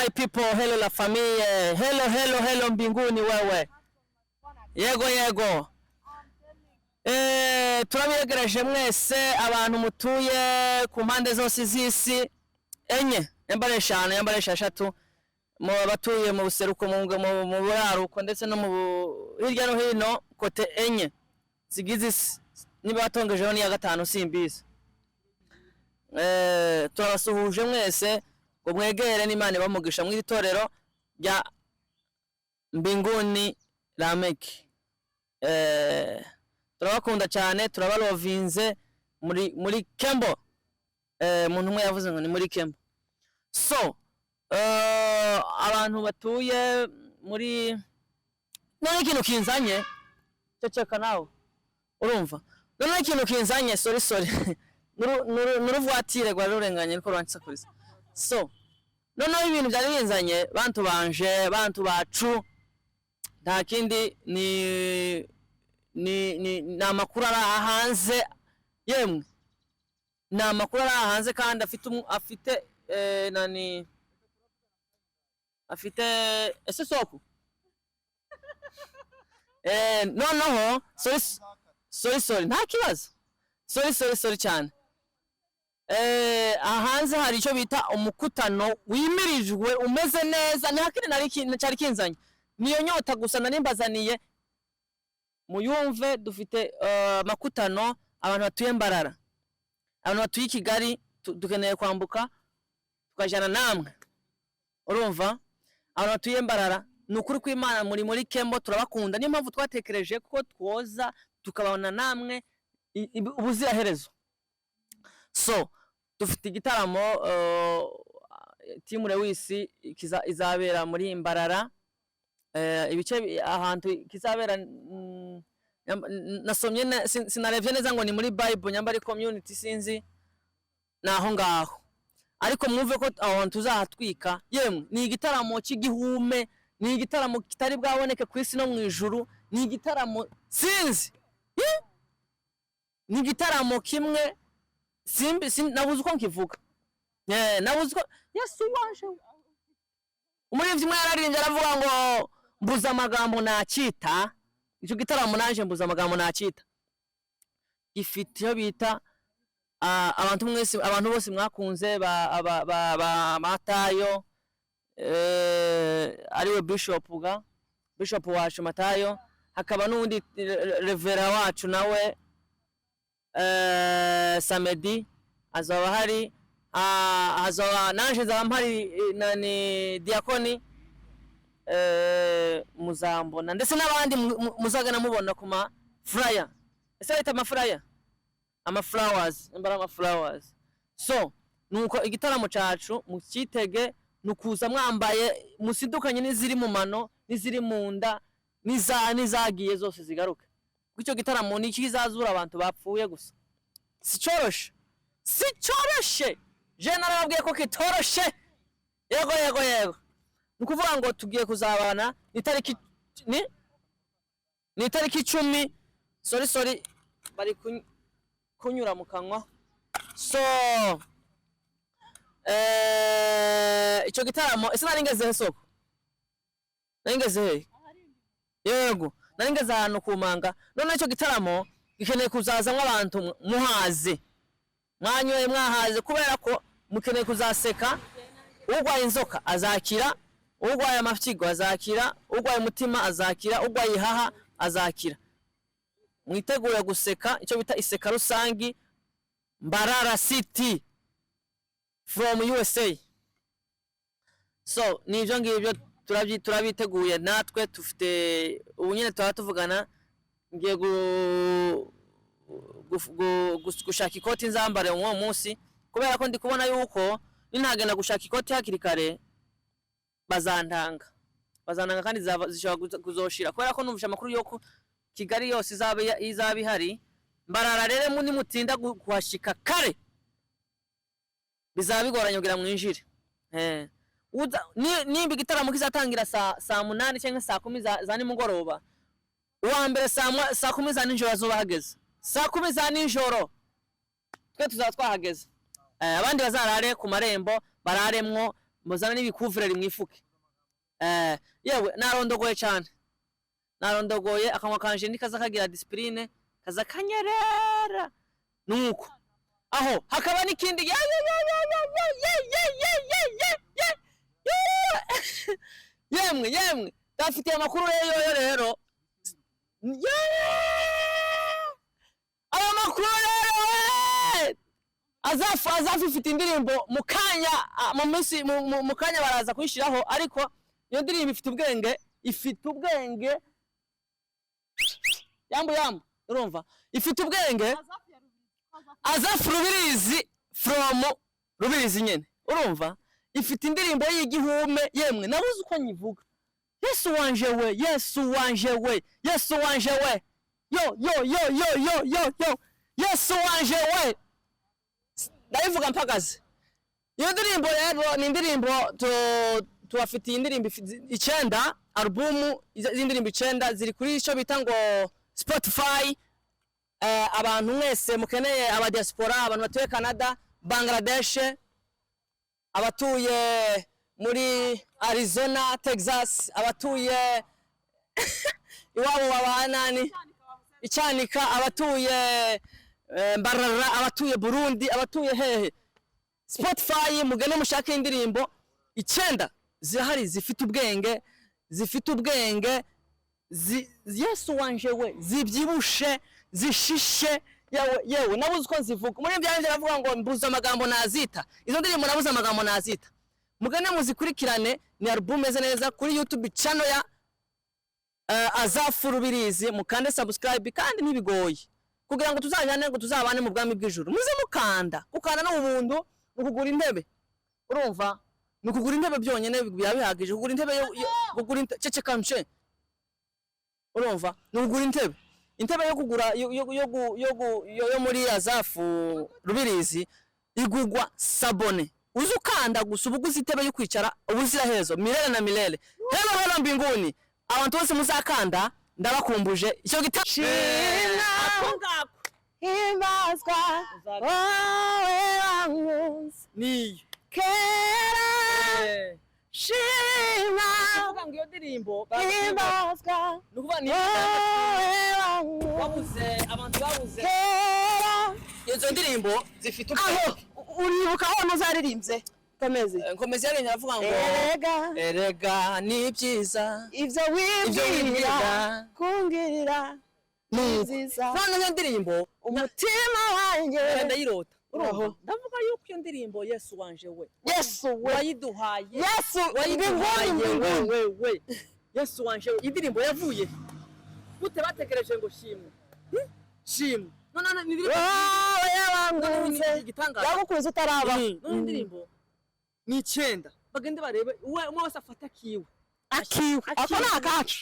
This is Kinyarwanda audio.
my people, hello la famille, hello mbinguni wewe. Yego. Turabiyegereje mwese abantu mutuye ku mpande zose z'isi enye yambare 5 yambare 6 mu batuye mu buseruko mu buraruko ndetse no mu hirya no hino kote enye zigize niba batongejeho ni ya gatanu simbizi. Turabasuhuje mwese ngo mwegere n'Imana bamugisha mu itorero rya mbinguni Rameke. Turabakunda cyane, turabalovinze muri Kembo. Umuntu umwe yavuze ngo ni muri Kembo. So abantu batuye muri none ikintu kinzanye ceceka nawe urumva none ikintu kinzanye sorry nuruvuatire gwa rurenganye niko rwansakuriza. So none ibintu byari binzanye bantu banje bantu bacu nta kindi ni namakuru ara hanze yemwe namakuru ara hanze kandi afite nani afite ese soko no sorry nta kibazo sorry cyane. Ahanze hari icyo bita umukutano wimirijwe umeze neza ntakiri nari cyari kinzanye niyo nyota gusa nanimbazaniye muyumve dufite makutano abantu batuye Mbarara abantu batuye Kigali dukeneye kwambuka tukajana namwe urumva abantu batuye Mbarara nukuri kw'Imana muri Kembo turabakunda niyo mpamvu twatekereje ko twoza tukabana namwe ubuzira herezo. So dufite igitaramo Byiooose izabera muri Mbarara ibice ahantu kizabera nasomye sinarebye neza ngo ni muri Bible nyambari community sinzi naho ngaho ariko mwumve ko abantu tuzahatwika yemwe ni igitaramo cy'igihume ni igitaramo kitari bwaboneke ku isi no mu ijuru ni igitaramo sinzi ni igitaramo kimwe nabuze uko nkivuga nabuze uko Yesu waje umurivyi mwe yararirimbye aravuga ngo mbuza amagambo nakita icyo gitaramo naje mbuza amagambo nakita gifite yo bita abantu mwese abantu bose mwakunze ba Matayo ariwe bishop wacu Matayo hakaba n'undi revera wacu nawe Samedi azaba hari azaba nanje zampari nani diakoni muzambona ndetse n'abandi muzagana mubona kuma flyer ese leta ama flowers imbara ama flowers. So nuko igitaramo cyacu mukitege nukuza mwambaye musidukanye n'iziri mu mano n'iziri mu nda nizagiye zose zigaruka icyo gitaramo ni kizazura abantu bapfuye gusa sicoroshe je narababwiye ko kitoroshe yego nukuvuga ngo tugiye kuzabana ni tariki 10 sorry bari kunyura mu kanwa. So icyo gitaramo ese naringeze soko naringeze yego naringeze ahantu kumanga none icyo gitaramo gikeneye kuzaza nk'abantu muhaze mwanyoye mwahaze kubera ko mukeneye kuzaseka ugwaye inzoka azakira ugwaye amafyigo azakira ugwaye umutima azakira ugwaye ihaha azakira mwitegura guseka icyo bita iseka rusangi Mbarara City from USA. So nivyo ngibyo turabiteguye natwe tufite ubunyene tuvugana ngiye gushaka ikoti nzambare uwo munsi kubera ko ndi kubona yuko nintagenda gushaka ikoti hakiri kare bazantanga kandi zishobora kuzoshira kubera ko numvisha amakuru yoko Kigali yose izabi hari Mbarara rero muni mutinda kuhashika kare bizabigoranye kugira mwinjire nimba igitaramo kizatangira saa 8 cyangwa saa 10 za nimugoroba uwa mbere saa 10 za nijoro azoba hageze saa 10 za nijoro twe tuzatwahageze abandi bazarare ku marembo bararemwo muzana n'ibikuvureri mwifuke yewe narondogoye cyane narondogoye akanwa kanje nikaza kagira discipline kaza kanyerera nuko aho hakaba n'ikindi yemwe dafite amakuru rero aya makuru rero azafifite indirimbo mu kanya baraza kuyishiraho ariko iyo ndirimbo ifite ubwenge yambu urumva ifite ubwenge azafu Rubirizi from Rubirizi nyene urumva ifite indirimbo y'igihume yemwe nabuze uko nyivuga Yesu wanje we Yesu wanje we Yesu wanje we yo Yesu wanje we ndayivuga mpagaze iyo ndirimbo rero ni indirimbo tuwafitiye indirimbo 9 albumu iz'indirimbo 9 ziri kuri ico bita ngo Spotify abantu mwese mukeneye aba diaspora abantu batuye Canada Bangladesh abatuye muri Arizona Texas abatuye iwabo babanani Icyanika abatuye Mbarara abatuye Burundi abatuye hehe Spotify mugene mushaka indirimbo 9 zihari zifite ubwenge Yesu wanje we zibyibushe zishishe yewe nabuze uko nzivuga muri byanjye baravuga ngo mbuza amagambo nazita izo ndirimbo nabuze amagambo nazita mugane muzikurikirane ni album meze neza kuri YouTube channel ya Azafu Rubirizi mukande subscribe kandi ntibigoye kugira ngo tuzajyane ngo tuzabane mu bwami bw'ijuru muze mukanda no ubuntu ukugura intebe urumva nukugura intebe byonyene bihagije kugura intebe kugura cece kamche urumva nukugura intebe yo kugura yo muri Azafu Rubirizi igugwa sabone uzukanda gusa ubuguzi intebe yo kwicara ubuzira hezo milele na milele helo mbinguni abantu bose muzakanda ndabakumbuje icyo gitashina akongako himbazwa wowe wanguze ni kera shima uvuga ngo iyo ndirimbo himbazwa nukuba ni wabuze abantu babuze kera izo ndirimbo zifite aho uribuka aho nuzaririmbye Komeze yarenge aravuga ngo erega ni byiza ivyo wibwira kungirira nziza none iyo ndirimbo umutima wanje ndayirota uroho ndavuga yuko iyo ndirimbo Yesu wanje we Yesu wayiduhaye Yesu wayiduhaye we Yesu wanje indirimbo yavuye gute batekereje ngo shimwe none ni ndirimbo yabangunze igitangaza yagukunze utaraba indirimbo ni 9 bagende barebe umwe wese afata akiwe ako nakacu